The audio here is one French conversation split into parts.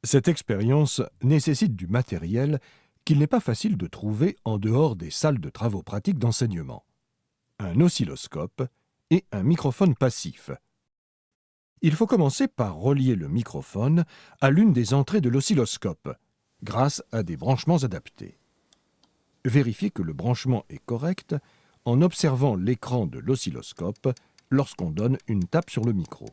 Cette expérience nécessite du matériel qu'il n'est pas facile de trouver en dehors des salles de travaux pratiques d'enseignement. Un oscilloscope et un microphone passif. Il faut commencer par relier le microphone à l'une des entrées de l'oscilloscope, grâce à des branchements adaptés. Vérifiez que le branchement est correct en observant l'écran de l'oscilloscope lorsqu'on donne une tape sur le micro.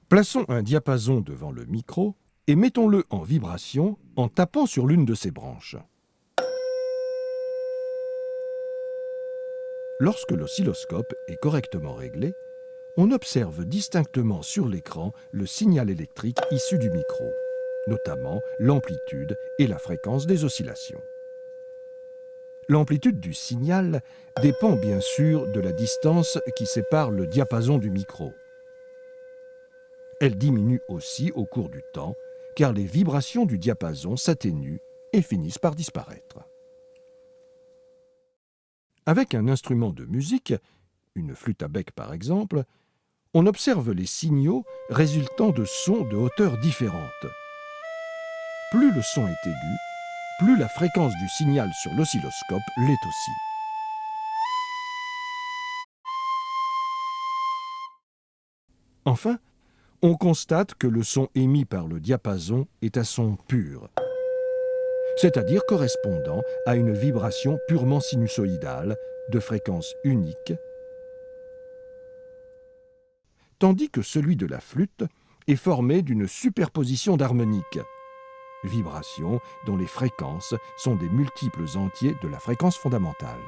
Plaçons un diapason devant le micro et mettons-le en vibration en tapant sur l'une de ses branches. Lorsque l'oscilloscope est correctement réglé, on observe distinctement sur l'écran le signal électrique issu du micro, notamment l'amplitude et la fréquence des oscillations. L'amplitude du signal dépend bien sûr de la distance qui sépare le diapason du micro. Elle diminue aussi au cours du temps, car les vibrations du diapason s'atténuent et finissent par disparaître. Avec un instrument de musique, une flûte à bec par exemple, on observe les signaux résultant de sons de hauteurs différentes. Plus le son est aigu, plus la fréquence du signal sur l'oscilloscope l'est aussi. Enfin, on constate que le son émis par le diapason est un son pur, c'est-à-dire correspondant à une vibration purement sinusoïdale, de fréquence unique, tandis que celui de la flûte est formé d'une superposition d'harmoniques, vibrations dont les fréquences sont des multiples entiers de la fréquence fondamentale.